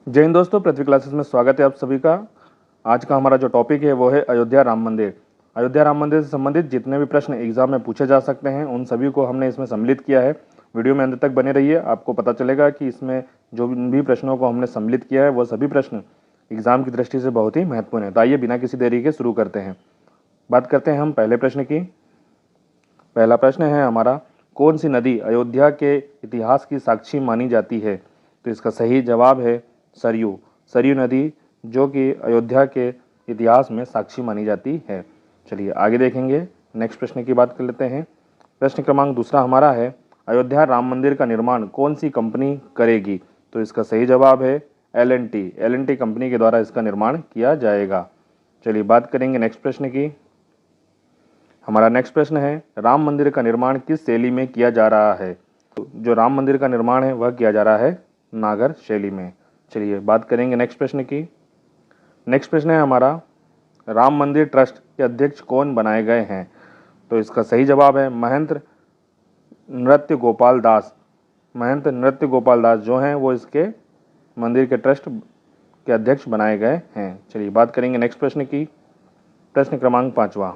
जय हिंद दोस्तों, पृथ्वी क्लासेस में स्वागत है आप सभी का। आज का हमारा जो टॉपिक है वो है अयोध्या राम मंदिर। अयोध्या राम मंदिर से संबंधित जितने भी प्रश्न एग्जाम में पूछे जा सकते हैं उन सभी को हमने इसमें सम्मिलित किया है। वीडियो में अंत तक बने रहिए, आपको पता चलेगा कि इसमें जो भी प्रश्नों को हमने सम्मिलित किया है वो सभी प्रश्न एग्जाम की दृष्टि से बहुत ही महत्वपूर्ण है। तो आइए बिना किसी देरी के शुरू करते हैं। बात करते हैं हम पहले प्रश्न की। पहला प्रश्न है हमारा, कौन सी नदी अयोध्या के इतिहास की साक्षी मानी जाती है? तो इसका सही जवाब है सरयू। सरयू नदी जो कि अयोध्या के इतिहास में साक्षी मानी जाती है। चलिए आगे देखेंगे, नेक्स्ट प्रश्न की बात कर लेते हैं। प्रश्न क्रमांक दूसरा हमारा है, अयोध्या राम मंदिर का निर्माण कौन सी कंपनी करेगी? तो इसका सही जवाब है L&T। L&T कंपनी के द्वारा इसका निर्माण किया जाएगा। चलिए बात करेंगे नेक्स्ट प्रश्न की। हमारा नेक्स्ट प्रश्न है, राम मंदिर का निर्माण किस शैली में किया जा रहा है? तो जो राम मंदिर का निर्माण है वह किया जा रहा है नागर शैली में। चलिए बात करेंगे नेक्स्ट प्रश्न की। नेक्स्ट प्रश्न है हमारा, राम मंदिर ट्रस्ट के अध्यक्ष कौन बनाए गए हैं? तो इसका सही जवाब है महंत नृत्य गोपाल दास। महंत नृत्य गोपाल दास जो हैं वो इसके मंदिर के ट्रस्ट के अध्यक्ष बनाए गए हैं। चलिए बात करेंगे नेक्स्ट प्रश्न की। प्रश्न क्रमांक 5वां,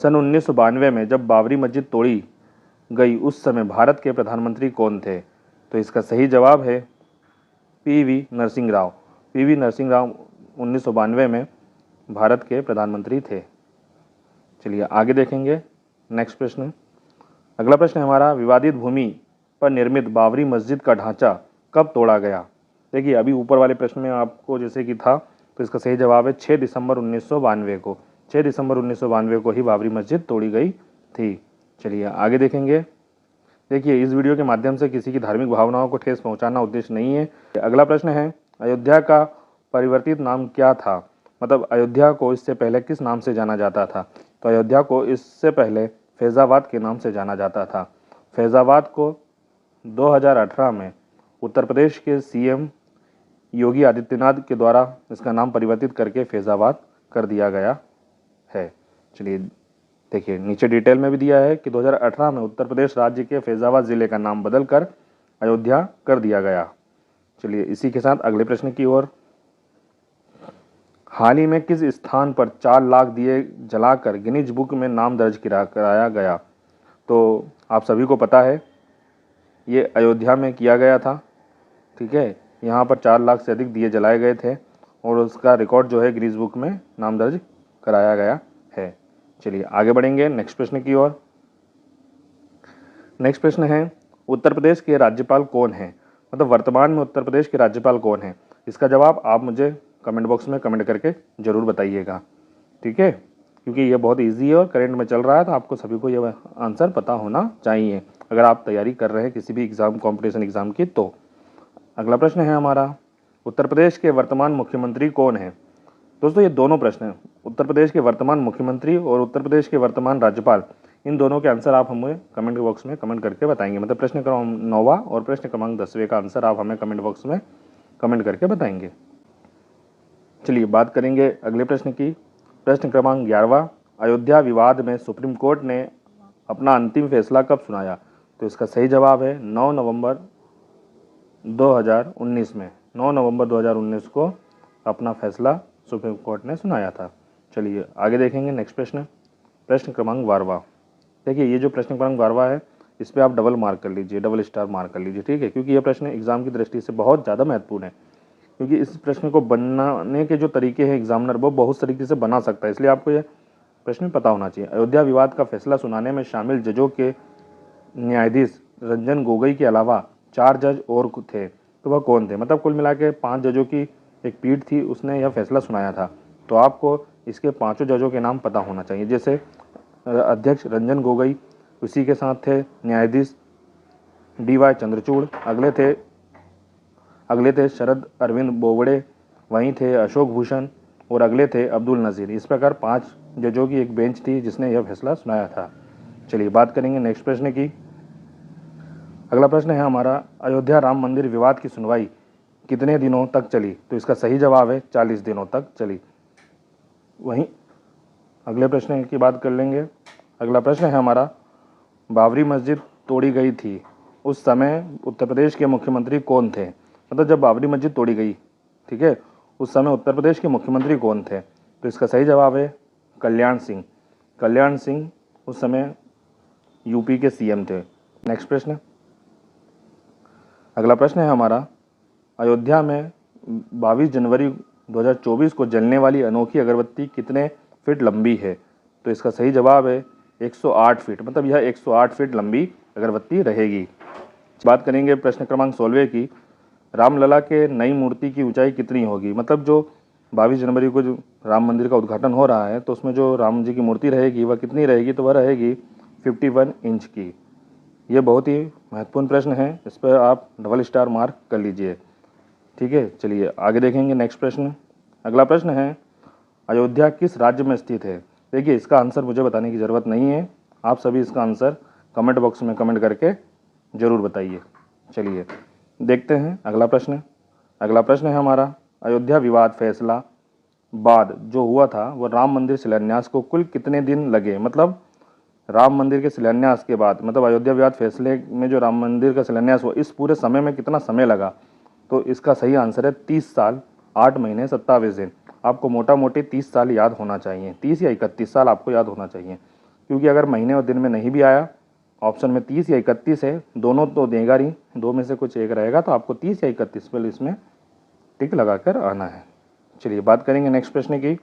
सन 1992 में जब बाबरी मस्जिद तोड़ी गई उस समय भारत के प्रधानमंत्री कौन थे? तो इसका सही जवाब है PV नरसिंह राव। PV नरसिंह राव 1992 में भारत के प्रधानमंत्री थे। चलिए आगे देखेंगे नेक्स्ट प्रश्न। अगला प्रश्न है हमारा, विवादित भूमि पर निर्मित बाबरी मस्जिद का ढांचा कब तोड़ा गया? देखिए अभी ऊपर वाले प्रश्न में आपको जैसे कि था, तो इसका सही जवाब है 6 दिसंबर 1992 को। 6 दिसंबर 1992 को ही बाबरी मस्जिद तोड़ी गई थी। चलिए आगे देखेंगे। देखिए इस वीडियो के माध्यम से किसी की धार्मिक भावनाओं को ठेस पहुंचाना उद्देश्य नहीं है। अगला प्रश्न है, अयोध्या का परिवर्तित नाम क्या था? मतलब अयोध्या को इससे पहले किस नाम से जाना जाता था? तो अयोध्या को इससे पहले फैज़ाबाद के नाम से जाना जाता था। फैज़ाबाद को 2018 में उत्तर प्रदेश के CM योगी आदित्यनाथ के द्वारा इसका नाम परिवर्तित करके फैज़ाबाद कर दिया गया है। चलिए देखिए नीचे डिटेल में भी दिया है कि 2018 में उत्तर प्रदेश राज्य के फैज़ाबाद जिले का नाम बदलकर अयोध्या कर दिया गया। चलिए इसी के साथ अगले प्रश्न की ओर। हाल ही में किस स्थान पर 4 लाख दिए जलाकर गिनीज बुक में नाम दर्ज कराया गया? तो आप सभी को पता है ये अयोध्या में किया गया था। ठीक है, यहाँ पर 4 लाख से अधिक दिए जलाए गए थे और उसका रिकॉर्ड जो है गिनीज बुक में नाम दर्ज कराया गया है। चलिए आगे बढ़ेंगे नेक्स्ट प्रश्न की ओर। नेक्स्ट प्रश्न है, उत्तर प्रदेश के राज्यपाल कौन हैं? मतलब वर्तमान में उत्तर प्रदेश के राज्यपाल कौन हैं? इसका जवाब आप मुझे कमेंट बॉक्स में कमेंट करके ज़रूर बताइएगा। ठीक है, क्योंकि ये बहुत इजी है और करंट में चल रहा है, तो आपको सभी को ये आंसर पता होना चाहिए अगर आप तैयारी कर रहे हैं किसी भी एग्ज़ाम, कॉम्पिटिशन एग्ज़ाम की। तो अगला प्रश्न है हमारा, उत्तर प्रदेश के वर्तमान मुख्यमंत्री कौन हैं? दोस्तों ये दोनों प्रश्न हैं, उत्तर प्रदेश के वर्तमान मुख्यमंत्री और उत्तर प्रदेश के वर्तमान राज्यपाल, इन दोनों के आंसर आप हमें कमेंट बॉक्स में कमेंट करके बताएंगे। मतलब प्रश्न क्रमांक 9वां और प्रश्न क्रमांक 10वें का आंसर आप हमें कमेंट बॉक्स में कमेंट करके बताएंगे। चलिए बात करेंगे अगले प्रश्न की। प्रश्न क्रमांक 11वां, अयोध्या विवाद में सुप्रीम कोर्ट ने अपना अंतिम फैसला कब सुनाया? तो इसका सही जवाब है 9 नवंबर 2019 में। 9 नवंबर 2019 को अपना फैसला सुप्रीम कोर्ट ने सुनाया था। चलिए आगे देखेंगे नेक्स्ट प्रश्न। प्रश्न क्रमांक 12वां। देखिए ये जो प्रश्न क्रमांक 12वां है इस पर आप डबल मार्क कर लीजिए, डबल स्टार मार्क कर लीजिए। ठीक है, क्योंकि यह प्रश्न एग्जाम की दृष्टि से बहुत ज़्यादा महत्वपूर्ण है, क्योंकि इस प्रश्न को बनाने के जो तरीके हैं एग्जामिनर वो बहुत तरीके से बना सकता है, इसलिए आपको यह प्रश्न पता होना चाहिए। अयोध्या विवाद का फैसला सुनाने में शामिल जजों के न्यायाधीश रंजन गोगोई के अलावा 4 जज और थे, तो वह कौन थे? मतलब कुल मिला के 5 जजों की एक पीठ थी, उसने यह फैसला सुनाया था। तो आपको इसके 5 जजों के नाम पता होना चाहिए। जैसे अध्यक्ष रंजन गोगोई, उसी के साथ थे न्यायाधीश DY चंद्रचूड़, अगले थे शरद अरविंद बोबड़े, वहीं थे अशोक भूषण और अगले थे अब्दुल नज़ीर। इस प्रकार 5 जजों की एक बेंच थी जिसने यह फैसला सुनाया था। चलिए बात करेंगे नेक्स्ट प्रश्न की। अगला प्रश्न है हमारा, अयोध्या राम मंदिर विवाद की सुनवाई कितने दिनों तक चली? तो इसका सही जवाब है 40 दिनों तक चली। वहीं अगले प्रश्न की बात कर लेंगे। अगला प्रश्न है हमारा, बाबरी मस्जिद तोड़ी गई थी उस समय उत्तर प्रदेश के मुख्यमंत्री कौन थे? मतलब जब बाबरी मस्जिद तोड़ी गई, ठीक है, उस समय उत्तर प्रदेश के मुख्यमंत्री कौन थे? तो इसका सही जवाब है कल्याण सिंह। कल्याण सिंह उस समय यूपी के सीएम थे। नेक्स्ट प्रश्न, अगला प्रश्न है हमारा, अयोध्या में 22 जनवरी 2024 को जलने वाली अनोखी अगरबत्ती कितने फीट लंबी है? तो इसका सही जवाब है 108 फीट, मतलब यह 108 फीट लंबी अगरबत्ती रहेगी। बात करेंगे प्रश्न क्रमांक 16 की, रामलला के नई मूर्ति की ऊंचाई कितनी होगी? मतलब जो 22 जनवरी को जो राम मंदिर का उद्घाटन हो रहा है, तो उसमें जो राम जी की मूर्ति रहेगी वह कितनी रहेगी? तो वह रहेगी 51 इंच की। ये बहुत ही महत्वपूर्ण प्रश्न है, इस पर आप डबल स्टार मार्क कर लीजिए। ठीक है, चलिए आगे देखेंगे नेक्स्ट प्रश्न। अगला प्रश्न है, अयोध्या किस राज्य में स्थित है? देखिए, इसका आंसर मुझे बताने की ज़रूरत नहीं है, आप सभी इसका आंसर कमेंट बॉक्स में कमेंट करके ज़रूर बताइए। चलिए देखते हैं अगला प्रश्न। अगला प्रश्न है हमारा, अयोध्या विवाद फैसला बाद जो हुआ था वह राम मंदिर शिलान्यास को कुल कितने दिन लगे? मतलब राम मंदिर के शिलान्यास के बाद, मतलब अयोध्या विवाद फैसले में जो राम मंदिर का शिलान्यास हुआ, इस पूरे समय में कितना समय लगा? तो इसका सही आंसर है 30 साल 8 महीने 27 दिन। आपको मोटा मोटी 30 साल याद होना चाहिए, 30 या 31 साल आपको याद होना चाहिए, क्योंकि अगर महीने और दिन में नहीं भी आया, ऑप्शन में 30 या 31 है, दोनों तो देगा नहीं, दो में से कुछ एक रहेगा, तो आपको 30 या 31 पर इसमें टिक लगाकर आना है। चलिए बात करेंगे नेक्स्ट प्रश्न की।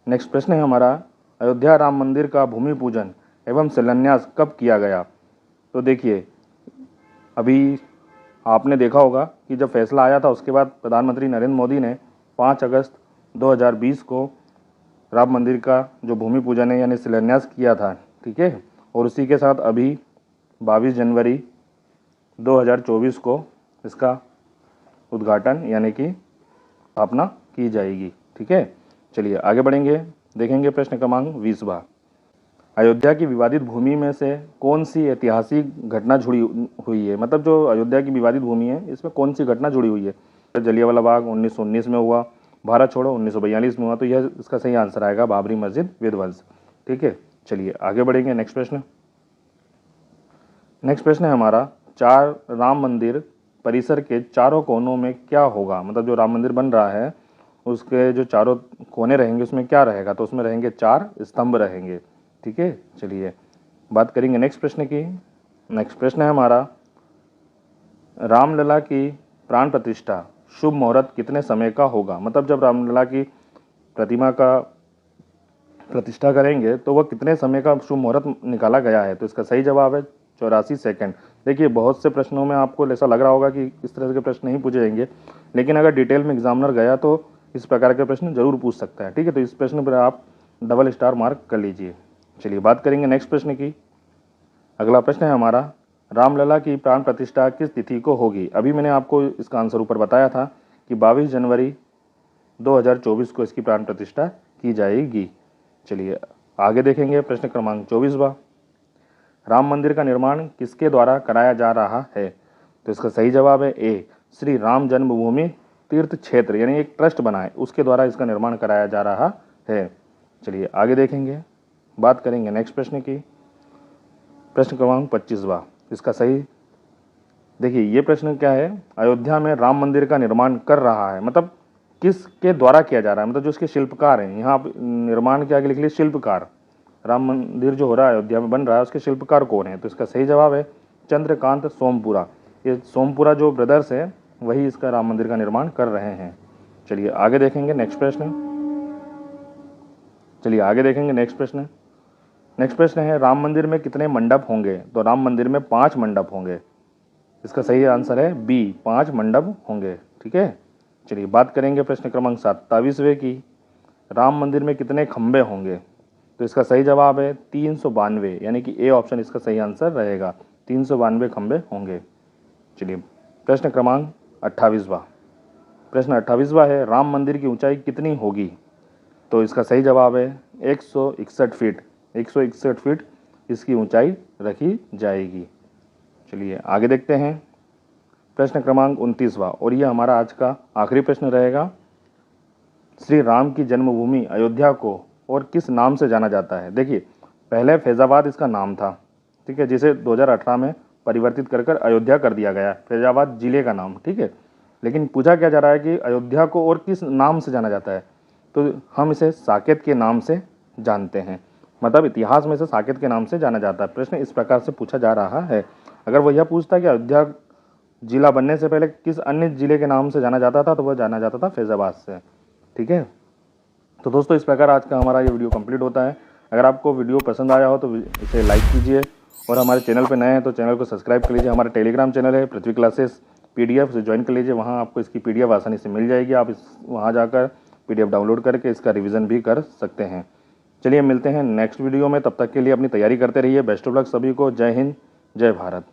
नेक्स्ट प्रश्न है हमारा, अयोध्या राम मंदिर का भूमि पूजन एवं शिलान्यास कब किया गया? तो देखिए, अभी आपने देखा होगा कि जब फैसला आया था उसके बाद प्रधानमंत्री नरेंद्र मोदी ने 5 अगस्त 2020 को राम मंदिर का जो भूमि पूजन है यानी शिलान्यास किया था, ठीक है, और उसी के साथ अभी 22 जनवरी 2024 को इसका उद्घाटन यानी कि स्थापना की जाएगी। ठीक है, चलिए आगे बढ़ेंगे, देखेंगे प्रश्न क्रमांक 20वां। अयोध्या की विवादित भूमि में से कौन सी ऐतिहासिक घटना जुड़ी हुई है? मतलब जो अयोध्या की विवादित भूमि है इसमें कौन सी घटना जुड़ी हुई है? जलियांवाला बाग 1919 में हुआ, भारत छोड़ो 1942 में हुआ, तो यह इसका सही आंसर आएगा बाबरी मस्जिद विध्वंस। ठीक है, चलिए आगे बढ़ेंगे नेक्स्ट प्रश्न। नेक्स्ट प्रश्न है हमारा, चार राम मंदिर परिसर के चारों कोनों में क्या होगा? मतलब जो राम मंदिर बन रहा है उसके जो चारों कोने रहेंगे उसमें क्या रहेगा? तो उसमें रहेंगे 4 स्तंभ रहेंगे। ठीक है, चलिए बात करेंगे नेक्स्ट प्रश्न की। नेक्स्ट प्रश्न है हमारा, रामलला की प्राण प्रतिष्ठा शुभ मुहूर्त कितने समय का होगा? मतलब जब रामलला की प्रतिमा का प्रतिष्ठा करेंगे तो वह कितने समय का शुभ मुहूर्त निकाला गया है? तो इसका सही जवाब है 84 सेकंड। देखिए, बहुत से प्रश्नों में आपको ऐसा लग रहा होगा कि इस तरह के प्रश्न नहीं पूछे जाएंगे, लेकिन अगर डिटेल में एग्जामिनर गया तो इस प्रकार के प्रश्न जरूर पूछ सकता है। ठीक है, तो इस प्रश्न पर आप डबल स्टार मार्क कर लीजिए। चलिए बात करेंगे नेक्स्ट प्रश्न की। अगला प्रश्न है हमारा, रामलला की प्राण प्रतिष्ठा किस तिथि को होगी? अभी मैंने आपको इसका आंसर ऊपर बताया था कि 22 जनवरी 2024 को इसकी प्राण प्रतिष्ठा की जाएगी। चलिए आगे देखेंगे प्रश्न क्रमांक 24वां। राम मंदिर का निर्माण किसके द्वारा कराया जा रहा है? तो इसका सही जवाब है ए, श्री राम जन्मभूमि तीर्थ क्षेत्र, यानी एक ट्रस्ट बना है उसके द्वारा इसका निर्माण कराया जा रहा है। चलिए आगे देखेंगे, बात करेंगे नेक्स्ट प्रश्न की। प्रश्न क्रमांक 25वां, इसका सही, देखिए ये प्रश्न क्या है, अयोध्या में राम मंदिर का निर्माण कर रहा है, मतलब किसके द्वारा किया जा रहा है? मतलब जो इसके शिल्पकार हैं, यहाँ आप निर्माण के आगे लिख लीजिए शिल्पकार। राम मंदिर जो हो रहा है अयोध्या में बन रहा है उसके शिल्पकार कौन है? तो इसका सही जवाब है चंद्रकांत सोमपुरा। ये सोमपुरा जो ब्रदर्स है वही इसका राम मंदिर का निर्माण कर रहे हैं। चलिए आगे देखेंगे नेक्स्ट प्रश्न। चलिए आगे देखेंगे नेक्स्ट प्रश्न। नेक्स्ट प्रश्न है, राम मंदिर में कितने मंडप होंगे? तो राम मंदिर में 5 मंडप होंगे। इसका सही आंसर है बी, 5 मंडप होंगे। ठीक है, चलिए बात करेंगे प्रश्न क्रमांक 27वें की, राम मंदिर में कितने खंबे होंगे? तो इसका सही जवाब है 392, यानी कि ए ऑप्शन इसका सही आंसर रहेगा, 392 खंबे होंगे। चलिए प्रश्न क्रमांक 28वां। प्रश्न 28वां है, राम मंदिर की ऊंचाई कितनी होगी? तो इसका सही जवाब है 161 फीट, 161 फीट इसकी ऊंचाई रखी जाएगी। चलिए आगे देखते हैं प्रश्न क्रमांक 29वां, और यह हमारा आज का आखिरी प्रश्न रहेगा। श्री राम की जन्मभूमि अयोध्या को और किस नाम से जाना जाता है? देखिए, पहले फैजाबाद इसका नाम था, ठीक है, जिसे 2018 में परिवर्तित कर अयोध्या कर दिया गया, फैजाबाद जिले का नाम। ठीक है, लेकिन पूछा क्या जा रहा है कि अयोध्या को और किस नाम से जाना जाता है, तो हम इसे साकेत के नाम से जानते हैं। मतलब इतिहास में इसे साकेत के नाम से जाना जाता है। प्रश्न इस प्रकार से पूछा जा रहा है। अगर वह यह पूछता कि अयोध्या जिला बनने से पहले किस अन्य जिले के नाम से जाना जाता था, तो वह जाना जाता था फैजाबाद से। ठीक है, तो दोस्तों इस प्रकार आज का हमारा ये वीडियो कंप्लीट होता है। अगर आपको वीडियो पसंद आया हो तो इसे लाइक कीजिए, और हमारे चैनल पर नए हैं तो चैनल को सब्सक्राइब कर लीजिए। हमारा टेलीग्राम चैनल है पृथ्वी क्लासेस PDF, उसे ज्वाइन कर लीजिए। वहाँ आपको इसकी PDF आसानी से मिल जाएगी। आप वहाँ जाकर PDF डाउनलोड करके इसका रिवीजन भी कर सकते हैं। चलिए मिलते हैं नेक्स्ट वीडियो में, तब तक के लिए अपनी तैयारी करते रहिए। बेस्ट ऑफ लक सभी को। जय हिंद, जय भारत।